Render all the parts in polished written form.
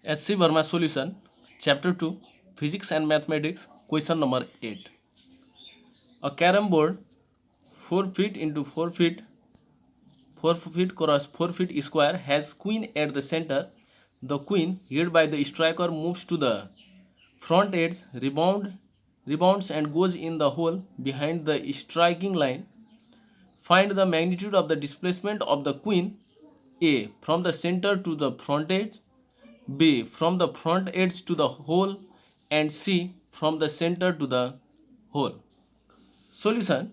HC Verma solution, chapter 2, Physics and Mathematics, question number 8. A carom board 4 feet into 4 feet, 4 feet cross 4 feet square has queen at the center. The queen, hit by the striker, moves to the front edge, rebounds and goes in the hole behind the striking line. Find the magnitude of the displacement of the queen. A. From the center to the front edge. B. From the front edge to the hole. And C. From the center to the hole. Solution.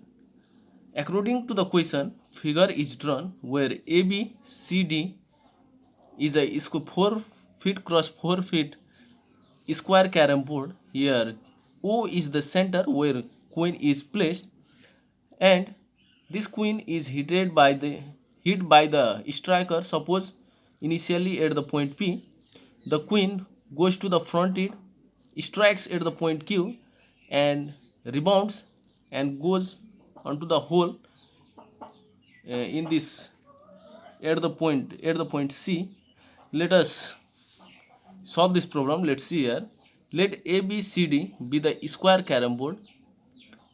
According to the question, figure is drawn where ABCD is a 4 feet cross 4 feet square carom board. Here O is the center where queen is placed, and this queen is hit by the striker. Suppose initially at the point P, the queen goes to the front edge, strikes at the point Q, and rebounds and goes onto the hole in this at the point C. Let us solve this problem. Let's see here. Let ABCD be the square carom board.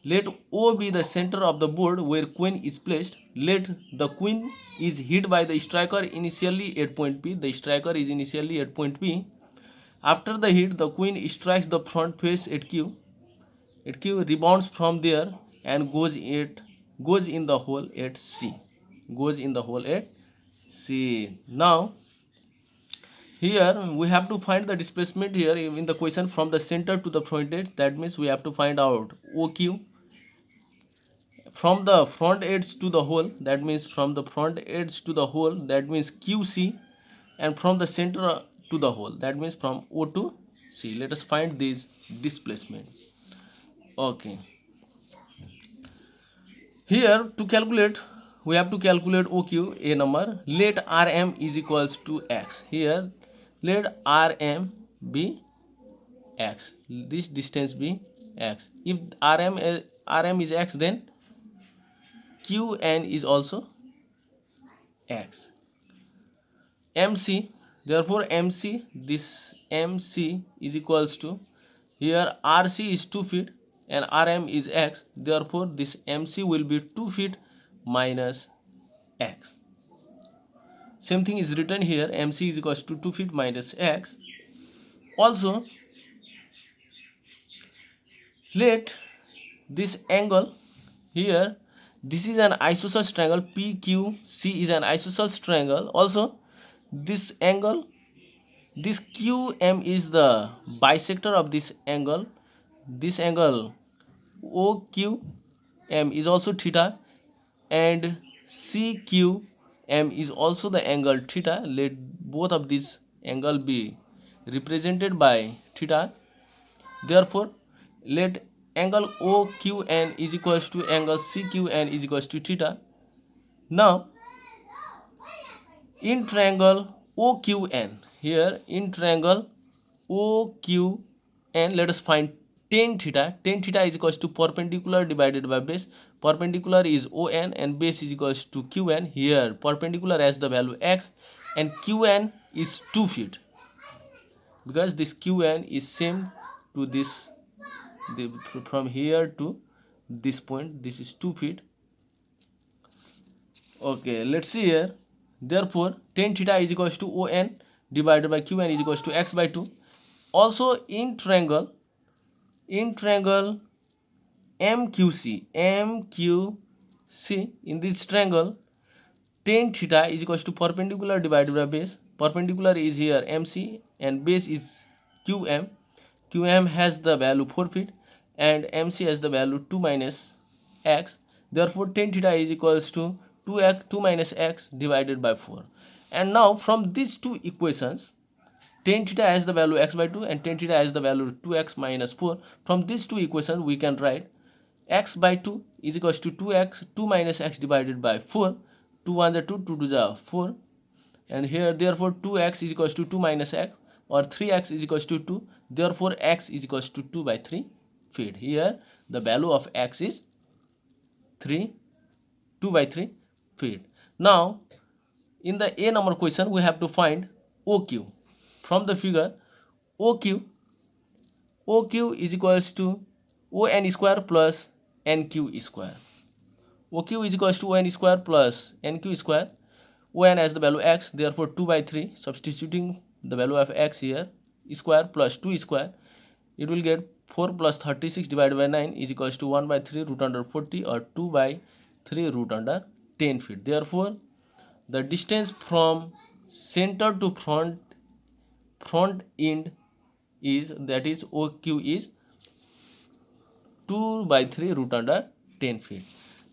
Let O be the center of the board where queen is placed. Let the queen is hit by the striker initially at point P. The striker is initially at point P. After the hit, the queen strikes the front face at Q. At Q, rebounds from there and goes in the hole at C. Goes in the hole at C. Now here we have to find the displacement here in the question from the center to the front edge. That means we have to find out OQ. From the front edge to the hole, that means from the front edge to the hole, that means QC. And from the center to the hole, that means from O to C. Let us find this displacement. Okay, here to calculate, we have to calculate OQ, a number. Let RM is equals to X. Here let RM be X, this distance be X. If RM is X, then QN is also X. MC, therefore MC, this MC is equals to, here RC is 2 feet and RM is X, therefore this MC will be 2 feet minus X. Same thing is written here, MC is equals to 2 feet minus X. Also let this angle here, this is an isosceles triangle, PQC is an isosceles triangle. Also this angle, this QM is the bisector of this angle. This angle OQM is also theta, and CQM is also the angle theta. Let both of these angle be represented by theta. Therefore let angle OQN is equals to angle CQN is equals to theta. Now in triangle OQN, here in triangle OQN, let us find tan theta. Tan theta is equals to perpendicular divided by base. Perpendicular is ON and base is equals to QN. Here perpendicular has the value X and QN is 2 feet, because this QN is same to this, from here to this point, this is 2 feet. Okay, let's see here. Therefore tan theta is equals to ON divided by QN is equals to X by 2. Also in triangle MQC, in this triangle tan theta is equals to perpendicular divided by base. Perpendicular is here MC and base is QM. QM has the value 4 feet and MC has the value 2 minus X. Therefore tan theta is equals to 2 minus X divided by 4. And now from these two equations, tan theta has the value X by 2 and tan theta has the value 2X minus 4. From these two equations we can write X by 2 is equals to 2X, 2 minus X divided by 4. 2 1 is 2, 2 2 is 4. And here therefore 2X is equals to 2 minus X, or 3X is equals to 2. Therefore X is equals to 2 by 3 feet. Here the value of X is 2 by 3 feet. Now in the A number question we have to find OQ. from the figure, OQ is equals to ON square plus NQ square. OQ is equals to ON square plus NQ square. ON has the value x, therefore 2 by 3. Substituting the value of x here, square plus 2 square, it will get 4 plus 36 divided by 9 is equals to 1 by 3 root under 40 or 2 by 3 root under 10 feet. Therefore, the distance from center to front end is, that is OQ, is 2 by 3 root under 10 feet.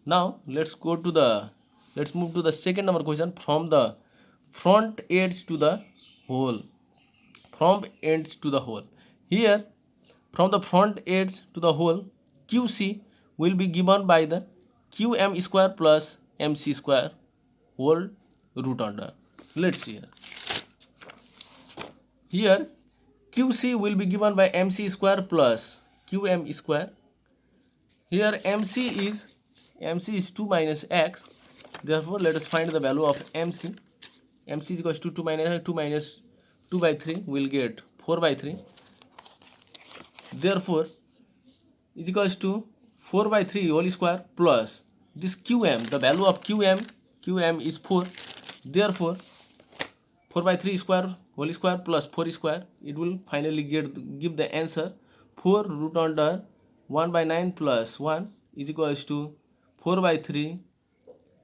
Now let's move to the second number question. From the front edge to the hole. From ends to the hole. Here, from the front edge to the hole, QC will be given by the QM square plus MC square whole root under. Let's see here. Here, QC will be given by MC square plus QM square. Here MC is 2 minus x. Therefore, let us find the value of MC. MC is equals to 2 minus 2 by 3. We'll get 4 by 3. Therefore, is equals to 4 by 3 whole square plus this QM. The value of QM is 4. Therefore, 4 by 3 square whole square plus 4 square. It will finally give the answer 4 root under 1 by 9 plus 1 is equals to 4 by 3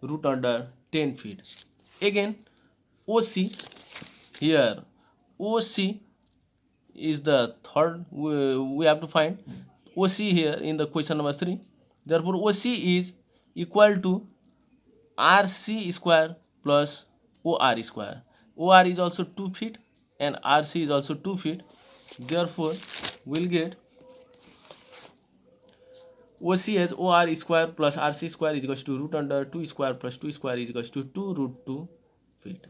root under 10 feet. Again, OC. Here, OC is the third we have to find. OC here in the question number 3. Therefore, OC is equal to RC square plus OR square. OR is also 2 feet and RC is also 2 feet. Therefore, we'll get OC as OR square plus RC square is equals to root under 2 square plus 2 square is equals to 2 root 2 feet.